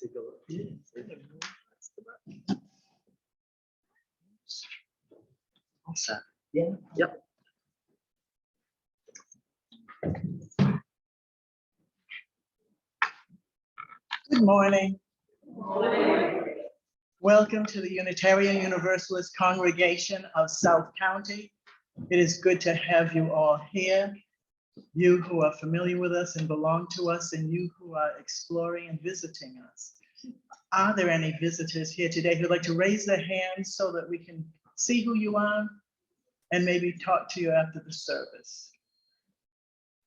Take a look. All set. Yeah. Yep. Good morning. Welcome to the Unitarian Universalist Congregation of South County. It is good to have you all here. You who are familiar with us and belong to us, and you who are exploring and visiting us. Are there any visitors here today who'd like to raise their hands so that we can see who you are and maybe talk to you after the service?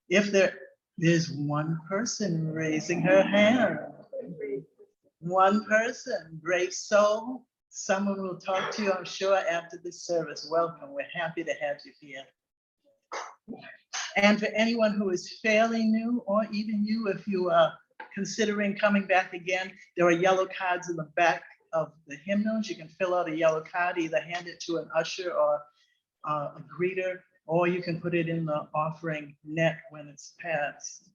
If there's one person raising her hand. One person, brave soul. Someone will talk to you, I'm sure, after this service. Welcome. We're happy to have you here. And for anyone who is fairly new, or even you, if you are considering coming back again, there are yellow cards in the back of the hymnals. You can fill out a yellow card, either hand it to an usher or a greeter, or you can put it in the offering net when it's passed.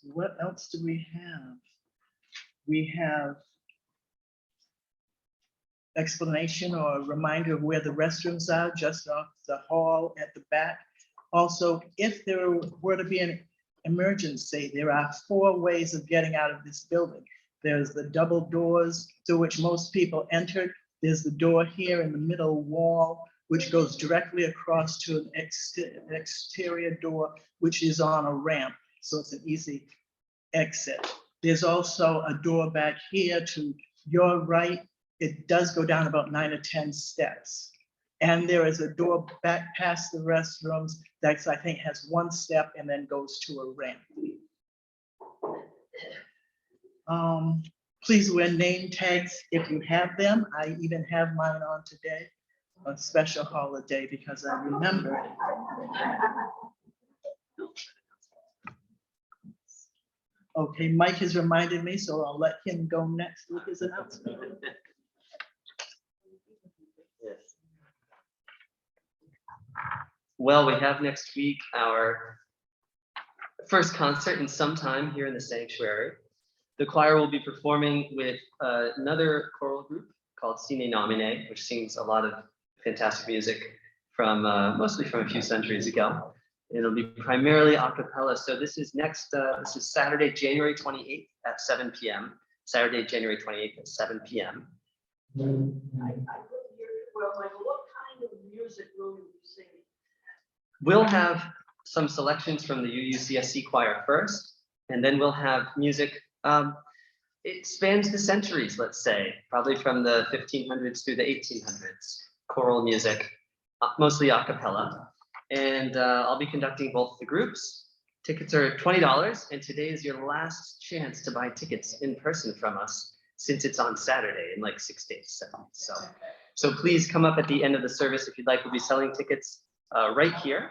What else do we have? We have explanation or a reminder of where the restrooms are, just off the hall at the back. Also, if there were to be an emergency, there are 4 ways of getting out of this building. There's the double doors through which most people entered. There's the door here in the middle wall, which goes directly across to an exterior door, which is on a ramp. So it's an easy exit. There's also a door back here to your right. It does go down about 9 or 10 steps. And there is a door back past the restrooms that I think has 1 step and then goes to a ramp. Please wear name tags if you have them. I even have mine on today, a special holiday because I remember it. Okay, Mike has reminded me, so I'll let him go next with his announcement. Yes. Well, we have next week our first concert in some time here in the sanctuary. The choir will be performing with another choral group called Sine Nomine, which sings a lot of fantastic music from mostly from a few centuries ago. It'll be primarily a cappella. So this is this is Saturday, January 28th at 7 p.m. Saturday, January 28th at 7 p.m. Well, Michael, what kind of music will you be singing? We'll have some selections from the UUCSC choir first, and then we'll have music. It spans the centuries, let's say, probably from the 1500s through the 1800s. Choral music, mostly a cappella. And I'll be conducting both the groups. Tickets are $20, and today is your last chance to buy tickets in person from us, since it's on Saturday in like 6 days. So please come up at the end of the service if you'd like. We'll be selling tickets right here.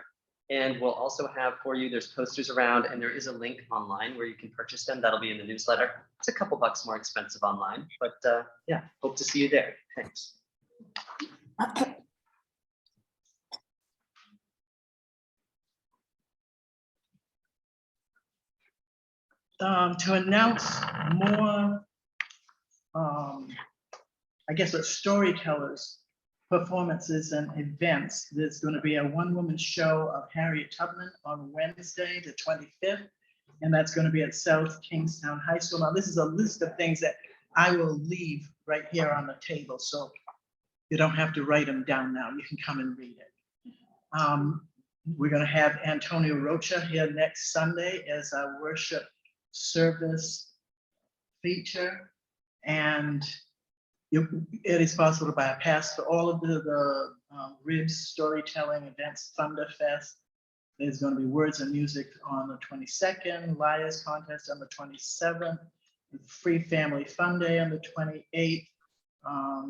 And we'll also have for you, there's posters around, and there is a link online where you can purchase them. That'll be in the newsletter. It's a couple bucks more expensive online, but yeah, hope to see you there. Thanks. To announce more, I guess what storytellers, performances and events. There's going to be a one-woman show of Harriet Tubman on Wednesday, the 25th, and that's going to be at South Kingstown High School. Now, this is a list of things that I will leave right here on the table, so you don't have to write them down now. You can come and read it. We're going to have Antonio Rocha here next Sunday as our worship service feature, and it is possible to buy a pass for all of the ribs, storytelling events, Thunderfest. There's going to be words and music on the 22nd, Liars Contest on the 27th, Free Family Fun Day on the 28th,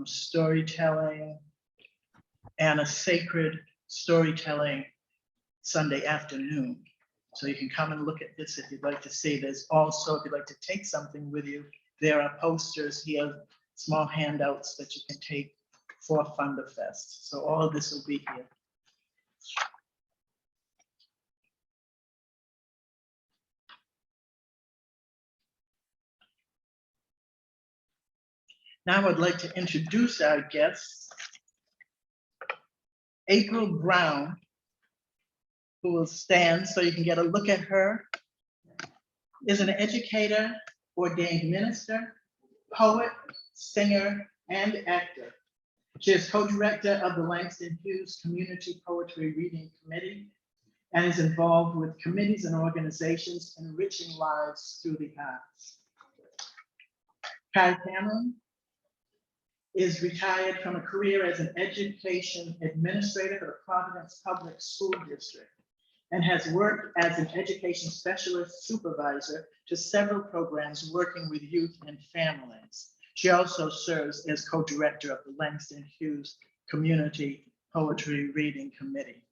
storytelling, and a sacred storytelling Sunday afternoon. So you can come and look at this if you'd like to see. There's also, if you'd like to take something with you, there are posters here, small handouts that you can take for Thunderfest. So all of this will be here. Now I'd like to introduce our guests. April Brown, who will stand so you can get a look at her, is an educator, ordained minister, poet, singer, and actor. She is co-director of the Langston Hughes Community Poetry Reading Committee and is involved with committees and organizations enriching lives through the arts. Kai Cameron is retired from a career as an education administrator for the Providence School District and has worked as an education specialist supervisor to several programs working with youth and families. She also serves as co-director of the Langston Hughes Community Poetry Reading Committee.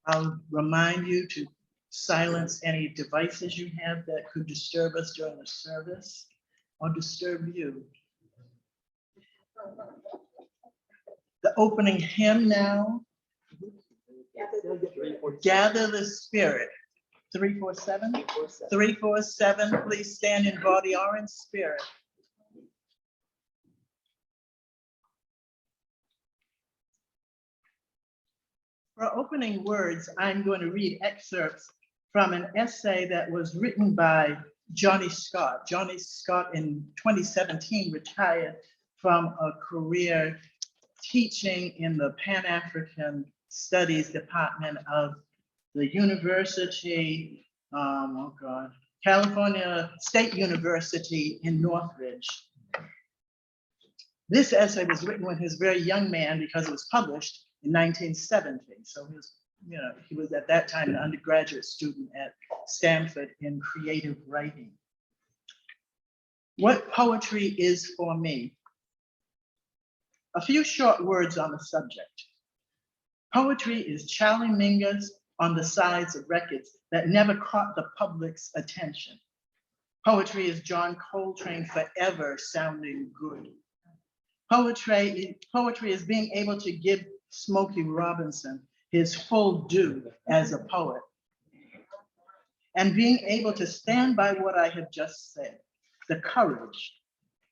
I'll remind you to silence any devices you have that could disturb us during the service or disturb you. The opening hymn now, Gather the Spirit. 347? 347, please stand in body or in spirit. For opening words, I'm going to read excerpts from an essay that was written by Johnny Scott. Johnny Scott in 2017 retired from a career teaching in the Pan-African Studies Department of the University, California State University in Northridge. This essay was written when he was a very young man because it was published in 1970. So he was at that time an undergraduate student at Stanford in creative writing. What poetry is for me. A few short words on the subject. Poetry is Charlie Mingus on the sides of records that never caught the public's attention. Poetry is John Coltrane forever sounding good. Poetry is being able to give Smokey Robinson his full due as a poet, and being able to stand by what I have just said, the courage.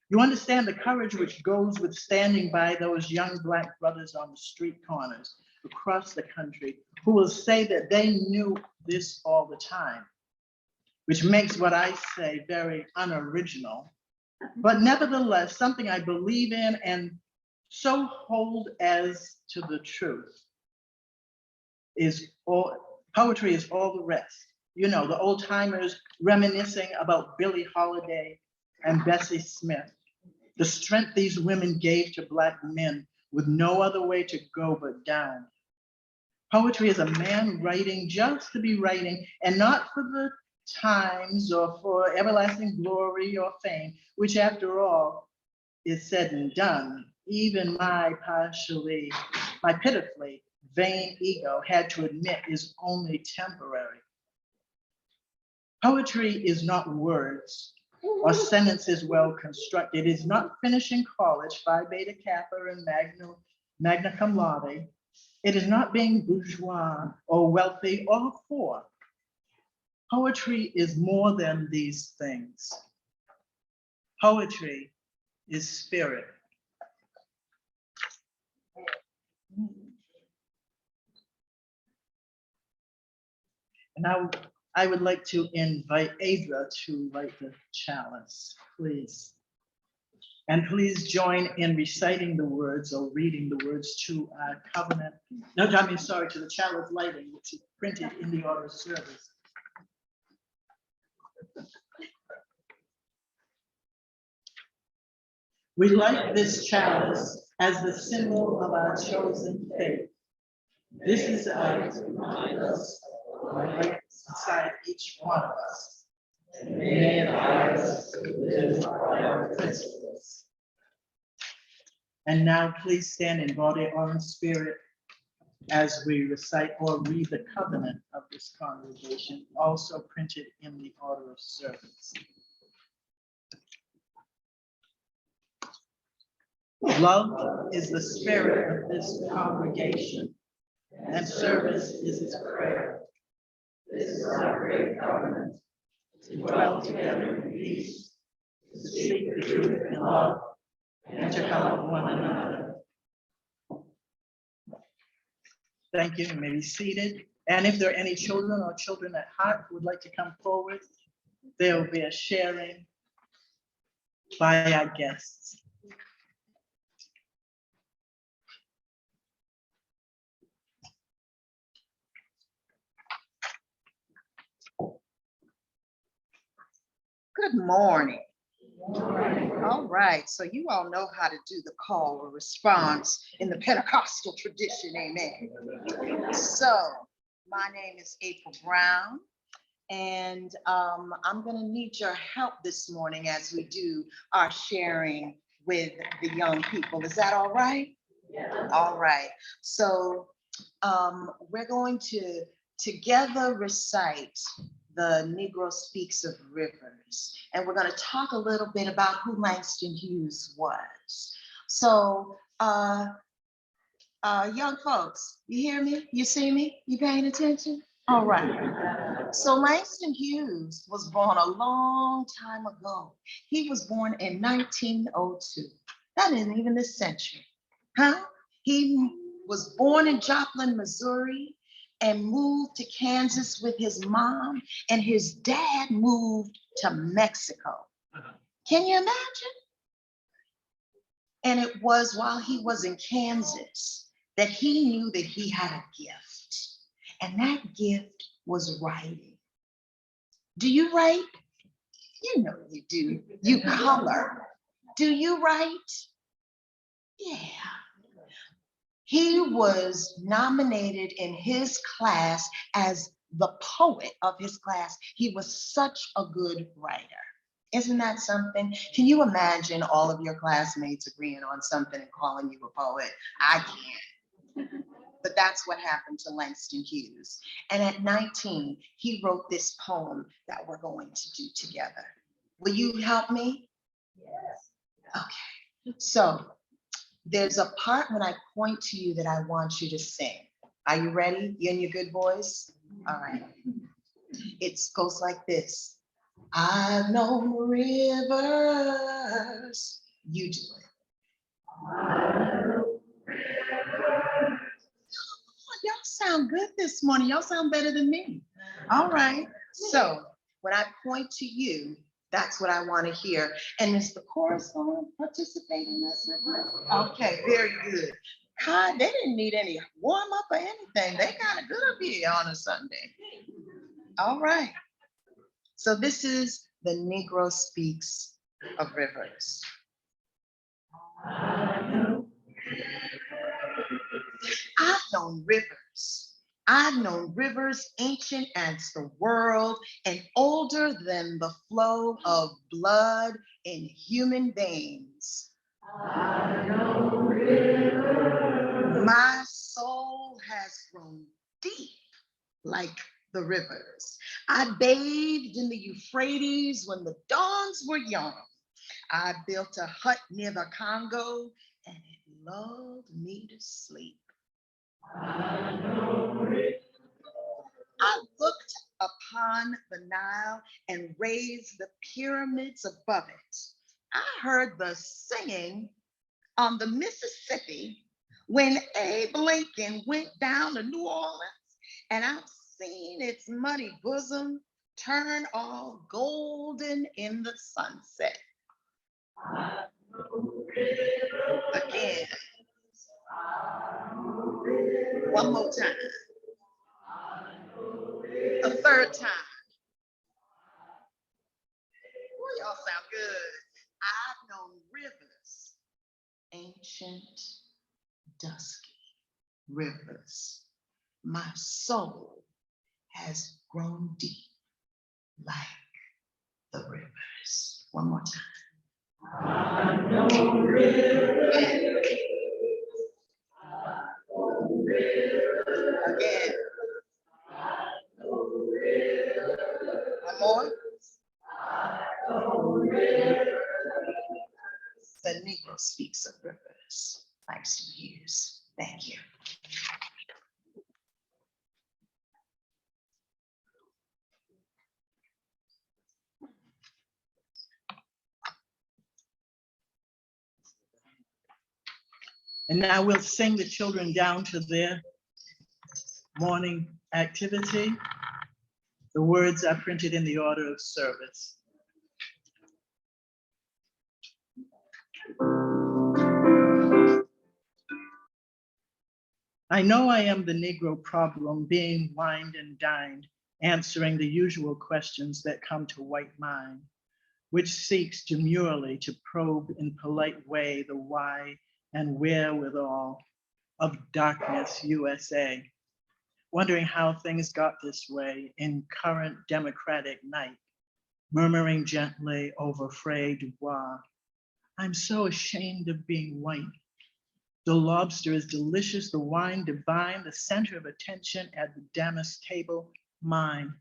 You understand the courage which goes with standing by those young Black brothers on the street corners across the country who will say that they knew this all the time, which makes what I say very unoriginal, but nevertheless, something I believe in and so hold as to the truth. Poetry is all the rest. You know, the old timers reminiscing about Billie Holiday and Bessie Smith, the strength these women gave to Black men with no other way to go but down. Poetry is a man writing just to be writing and not for the times or for everlasting glory or fame, which after all is said and done. Even my pitifully vain ego had to admit is only temporary. Poetry is not words or sentences well constructed. It is not finishing college, Phi Beta Kappa and magna cum laude. It is not being bourgeois or wealthy or poor. Poetry is more than these things. Poetry is spirit. And now I would like to invite Adra to write the chalice, please. And please join in reciting the words or reading the words to our covenant. No, I mean, sorry, to the chalice lighting, which is printed in the order of service. We light this chalice as the symbol of our chosen faith. This is ours to remind us of what lights inside each one of us. And may it guide us to live by our principles. And now please stand in body or in spirit as we recite or read the covenant of this congregation, also printed in the order of service. Love is the spirit of this congregation, and service is its prayer. This is our great covenant. to dwell together in peace, to seek the truth in love, and to help one another. Thank you. You may be seated. And if there are any children or children at heart who would like to come forward, there will be a sharing by our guests. Good morning. All right, so you all know how to do the call or response in the Pentecostal tradition, amen. So my name is April Brown, and I'm gonna need your help this morning as we do our sharing with the young people. Is that all right? Yeah. All right, so we're going to together recite the Negro Speaks of Rivers. And we're going to talk a little bit about who Langston Hughes was. So, young folks, you hear me? You see me? You paying attention? All right. So Langston Hughes was born a long time ago. He was born in 1902. That isn't even this century, huh? He was born in Joplin, Missouri, and moved to Kansas with his mom, and his dad moved to Mexico. Can you imagine? And it was while he was in Kansas that he knew that he had a gift, and that gift was writing. Do you write? You know you do. You color. Do you write? Yeah. He was nominated in his class as the poet of his class. He was such a good writer. Isn't that something? Can you imagine all of your classmates agreeing on something and calling you a poet? I can't. But that's what happened to Langston Hughes. And at 19, he wrote this poem that we're going to do together. Will you help me? Yes. Okay. So, there's a part when I point to you that I want you to sing. Are you ready? You in your good voice? All right. It goes like this. I've known rivers. You do it. Oh, y'all sound good this morning. Y'all sound better than me. All right. So when I point to you, that's what I want to hear. And is the chorus going to participate in this? Okay, very good. God, they didn't need any warm up or anything. They kind of good up here on a Sunday. All right. So this is the Negro Speaks of Rivers. I've known rivers. I've known rivers ancient as the world and older than the flow of blood in human veins. I know rivers. My soul has grown deep like the rivers. I bathed in the Euphrates when the dawns were young. I built a hut near the Congo and it lulled me to sleep. I looked upon the Nile and raised the pyramids above it. I heard the singing on the Mississippi when Abe Lincoln went down to New Orleans, and I've seen its muddy bosom turn all golden in the sunset. Again. One more time. A third time. Oh, y'all sound good. I've known rivers, ancient, dusky rivers. My soul has grown deep like the rivers. One more time. I know rivers. Again. One more. The Negro Speaks of Rivers. Langston Hughes. Thank you. And now we'll sing the children down to their morning activity. The words are printed in the order of service. I know I am the Negro problem, being wined and dined, answering the usual questions that come to white mind, which seeks demurely to probe in polite way the why and wherewithal of darkness USA, wondering how things got this way in current democratic night, murmuring gently over Frey Dubois. I'm so ashamed of being white. The lobster is delicious, the wine divine, the center of attention at the damask table, mine.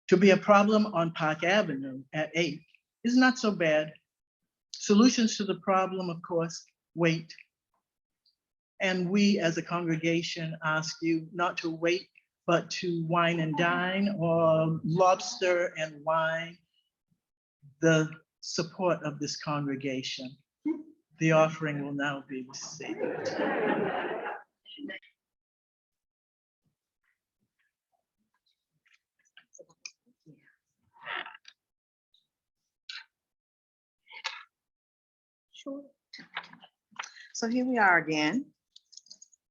To be a problem on Park Avenue at 8 is not so bad. Solutions to the problem, of course, wait. And we as a congregation ask you not to wait, but to wine and dine or lobster and wine the support of this congregation. The offering will now be received. Sure. So here we are again.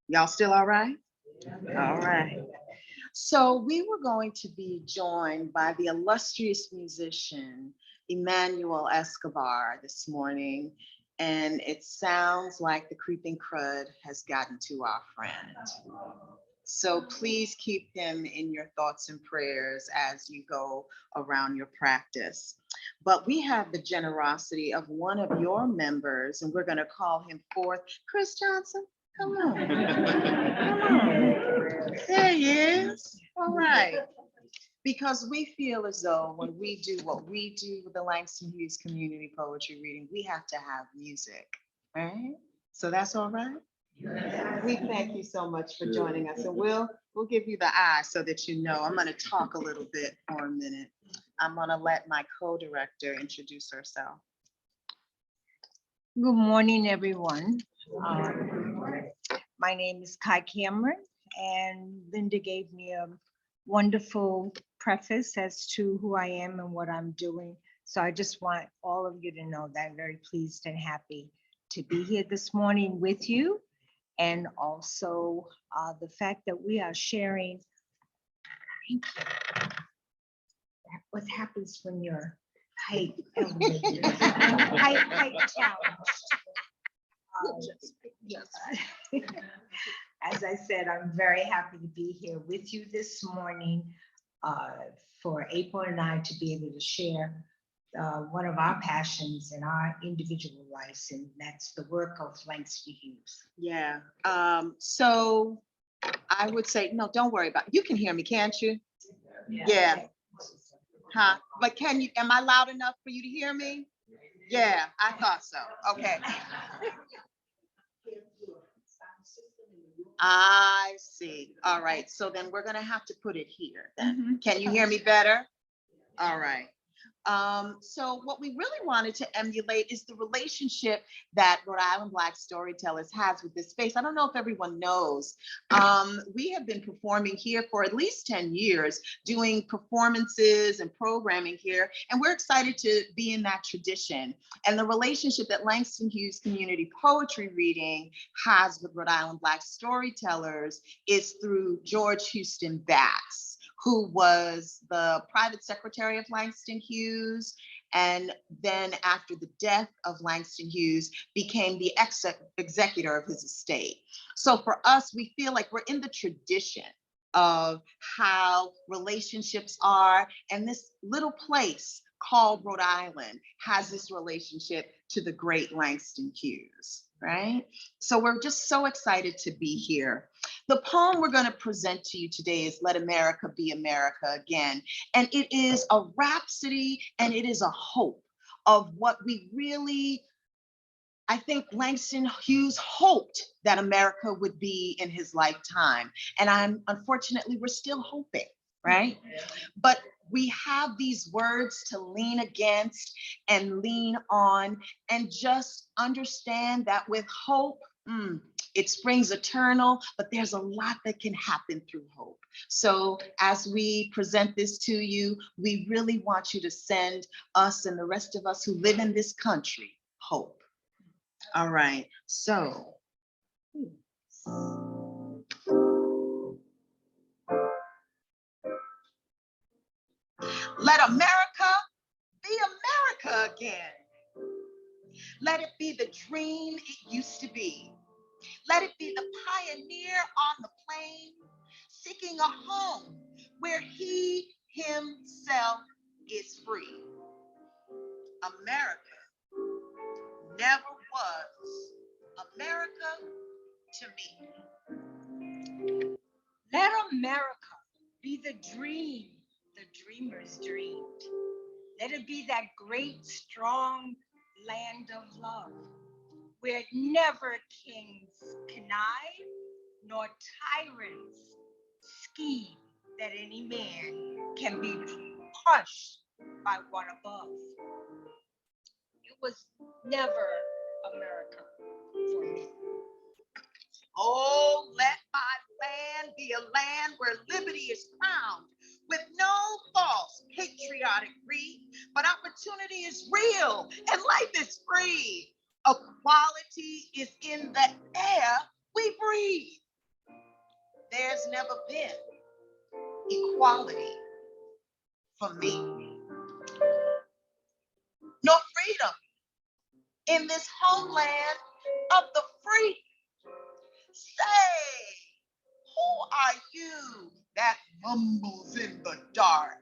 Y'all still all right? All right. So we were going to be joined by the illustrious musician, Emmanuel Escobar, this morning. And it sounds like the creeping crud has gotten to our friend. So please keep him in your thoughts and prayers as you go around your practice. But we have the generosity of one of your members, and we're going to call him forth. Chris Johnson, come on. Come on. There he is. All right. Because we feel as though when we do what we do with the Langston Hughes Community Poetry Reading, we have to have music, right? So that's all right? Yes. We thank you so much for joining us, and we'll give you the eye so that you know. I'm going to talk a little bit for a minute. I'm going to let my co-director introduce herself. Good morning, everyone. My name is Kai Cameron, and Linda gave me a wonderful preface as to who I am and what I'm doing. So I just want all of you to know that I'm very pleased and happy to be here this morning with you. And also the fact that we are sharing. Thank you. What happens when you're height elevated, height challenged. Yes. As I said, I'm very happy to be here with you this morning for April and I to be able to share one of our passions in our individual lives, and that's the work of Langston Hughes. Yeah. So I would say, no, don't worry about it. You can hear me, can't you? Yeah. Huh? But can you, am I loud enough for you to hear me? Yeah, I thought so. Okay. I see. All right. So then we're going to have to put it here then. Can you hear me better? All right. So what we really wanted to emulate is the relationship that Rhode Island Black Storytellers has with this space. I don't know if everyone knows. We have been performing here for at least 10 years, doing performances and programming here, and we're excited to be in that tradition. And the relationship that Langston Hughes Community Poetry Reading has with Rhode Island Black Storytellers is through George Houston Batts, who was the private secretary of Langston Hughes, and then after the death of Langston Hughes, became the executor of his estate. So for us, we feel like we're in the tradition of how relationships are, and this little place called Rhode Island has this relationship to the great Langston Hughes, right? So we're just so excited to be here. The poem we're going to present to you today is Let America Be America Again. And it is a rhapsody and it is a hope of what we really, I think Langston Hughes hoped that America would be in his lifetime. And unfortunately, we're still hoping, right? But we have these words to lean against and lean on, and just understand that with hope, It springs eternal, but there's a lot that can happen through hope. So as we present this to you, we really want you to send us and the rest of us who live in this country hope. All right, so. Let America be America again. Let it be the dream it used to be. Let it be the pioneer on the plain, seeking a home where he himself is free. America never was America to me. Let America be the dream the dreamers dreamed. Let it be that great, strong land of love, where never kings connive, nor tyrants scheme that any man can be crushed by one above. It was never America for me. Oh, let my land be a land where liberty is crowned with no false patriotic greed, but opportunity is real and life is free. Equality is in the air we breathe. There's never been equality for me, nor freedom in this homeland of the free. Say, who are you that mumbles in the dark?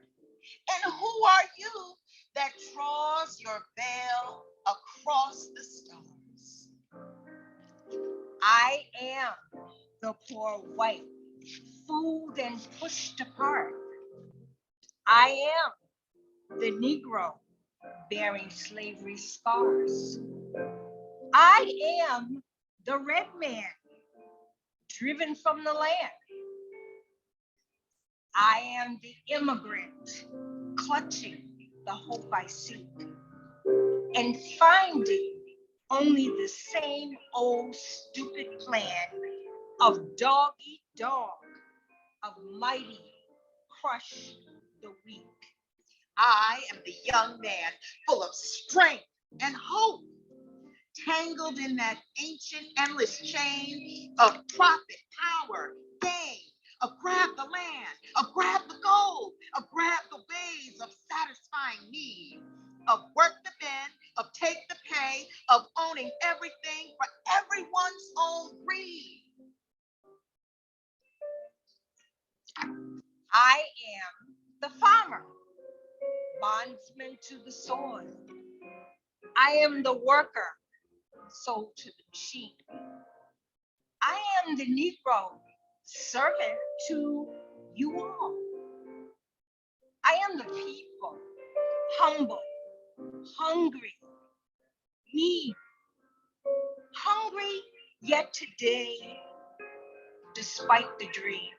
And who are you that draws your veil across the stars? I am the poor white, fooled and pushed apart. I am the Negro bearing slavery scars. I am the red man driven from the land. I am the immigrant clutching the hope I seek and finding only the same old stupid plan of dog eat dog, of mighty crush the weak. I am the young man full of strength and hope, tangled in that ancient endless chain of profit, power, gain, of grab the land, of grab the gold, of grab the ways of satisfying need, of work the bend, of take the pay, of owning everything for everyone's own greed. I am the farmer, bondsman to the soil. I am the worker, sold to the machine. I am the Negro, servant to you all. I am the people, humble, hungry, need, hungry yet today, despite the dream,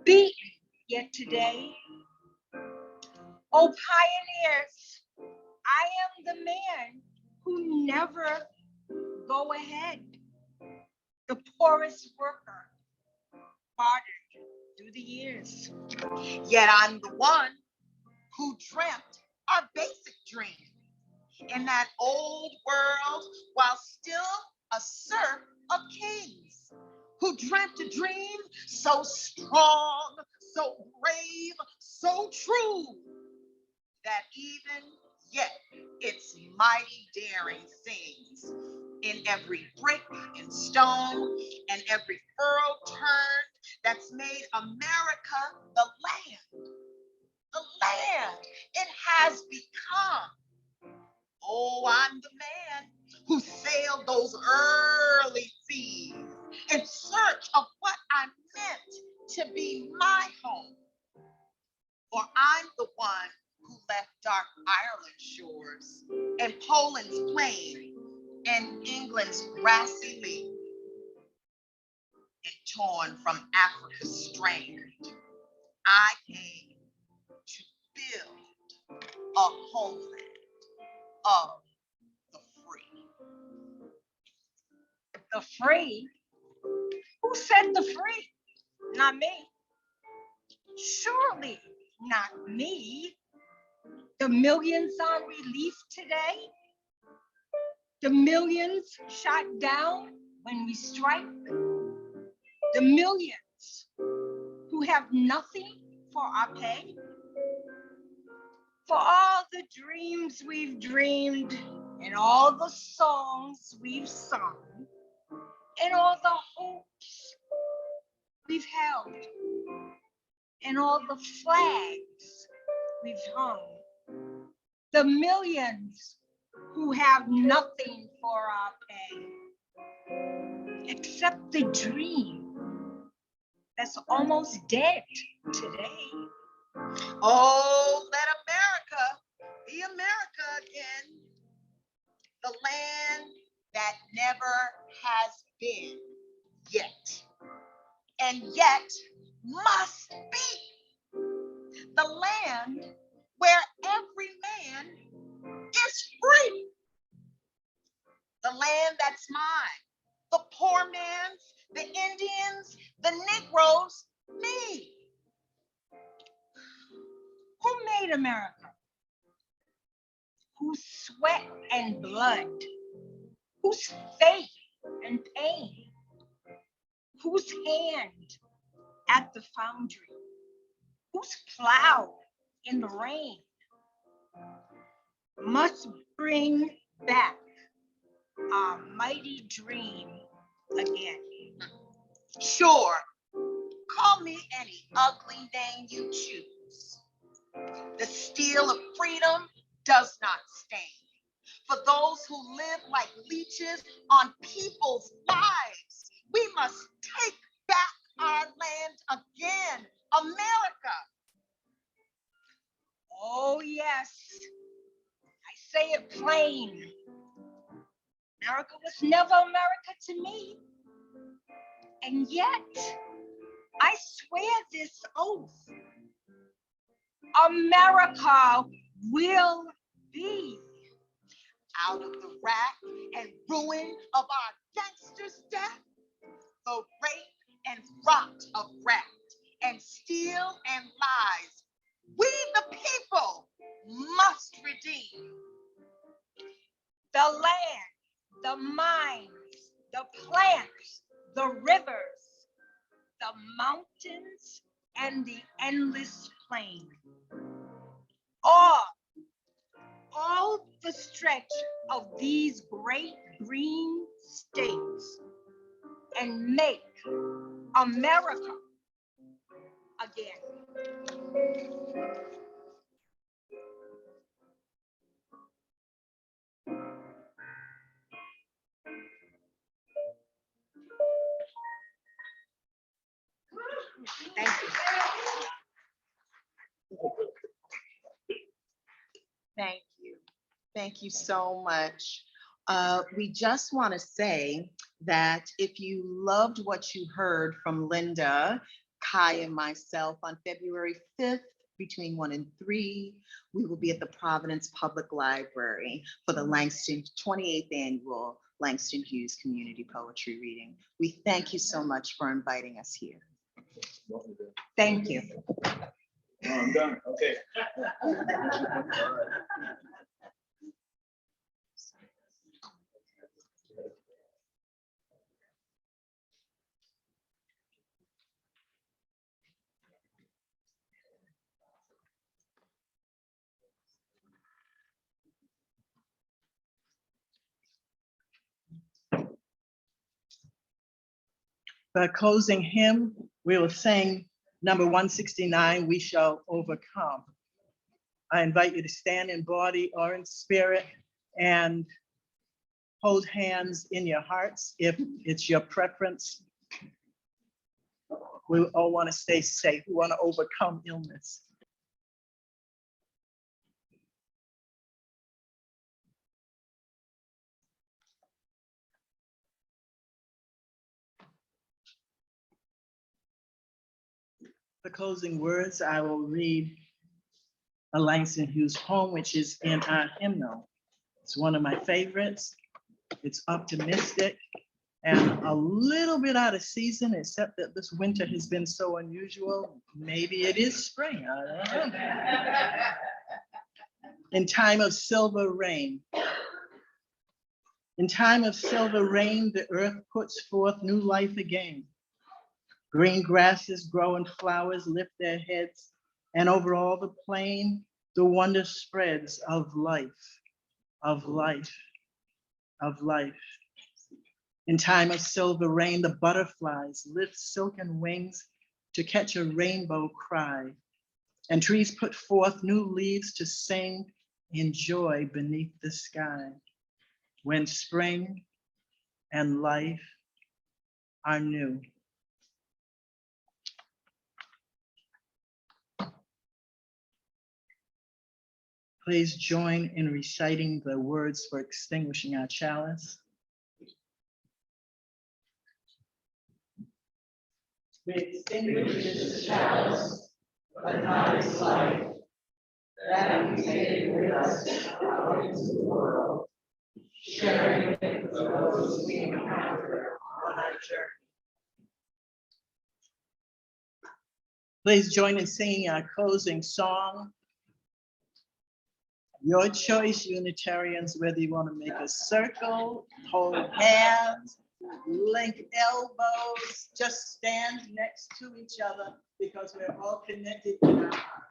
beaten yet today. Oh, pioneers, I am the man who never go ahead, the poorest worker, bartered through the years. Yet I'm the one who dreamt our basic dream in that old world while still a serf of kings, who dreamt a dream so strong, so brave, so true, that even yet its mighty daring sings in every brick and stone and every furrow turned that's made America the land. The land it has become. Oh, I'm the man who sailed those early seas in search of what I meant to be my home. For I'm the one who left dark Ireland's shores and Poland's plain and England's grassy leaf and torn from Africa's strand. I came to build a homeland of the free. the free. Who said the free? Not me. Surely not me. The millions on relief today, the millions shot down when we strike, the millions who have nothing for our pay, for all the dreams we've dreamed and all the songs we've sung and all the hopes we've held and all the flags we've hung, the millions who have nothing for our pay except the dream that's almost dead today. Oh, let America be America again. The land that never has been yet, and yet must be. The land where every man is free. The land that's mine. The poor man's, the Indians, the Negroes, me. Who made America? Whose sweat and blood, whose faith and pain, whose hand at the foundry, whose plow in the rain must bring back our mighty dream again. Sure, call me any ugly name you choose. The steel of freedom does not stain. For those who live like leeches on people's lives, we must take back our land again, America. Oh yes, I say it plain. America was never America to me. And yet, I swear this oath, America will be. Out of the rack and ruin of our gangsters' death, the rape and rot of graft and steal and lies, we the people must redeem. The land, the mines, the plants, the rivers, the mountains, and the endless plain. All the stretch of these great green states, and make America again. Thank you. Thank you. Thank you so much. We just want to say that if you loved what you heard from Linda, Kai, and myself on February 5th, between 1 and 3, we will be at the Providence Public Library for the 28th annual Langston Hughes Community Poetry Reading. We thank you so much for inviting us here. Thank you. No, I'm done. Okay. The closing hymn, we will sing number 169, We Shall Overcome. I invite you to stand in body or in spirit and hold hands in your hearts if it's your preference. We all want to stay safe. We want to overcome illness. The closing words, I will read a Langston Hughes poem, which is in our hymnal. It's one of my favorites. It's optimistic. and a little bit out of season, except that this winter has been so unusual. Maybe it is spring, I don't know. In time of silver rain. In time of silver rain, the earth puts forth new life again. Green grasses grow and flowers lift their heads, and over all the plain, the wonder spreads of life, of life, of life. In time of silver rain, the butterflies lift silken wings to catch a rainbow cry, and trees put forth new leaves to sing in joy beneath the sky. When spring and life are new. Please join in reciting the words for extinguishing our chalice. We extinguish this chalice, but not its light, that we take with us out into the world, sharing it with those we encounter on our journey. Please join in singing our closing song. Your choice, Unitarians, whether you want to make a circle, hold hands, link elbows, just stand next to each other because we're all connected in our hearts.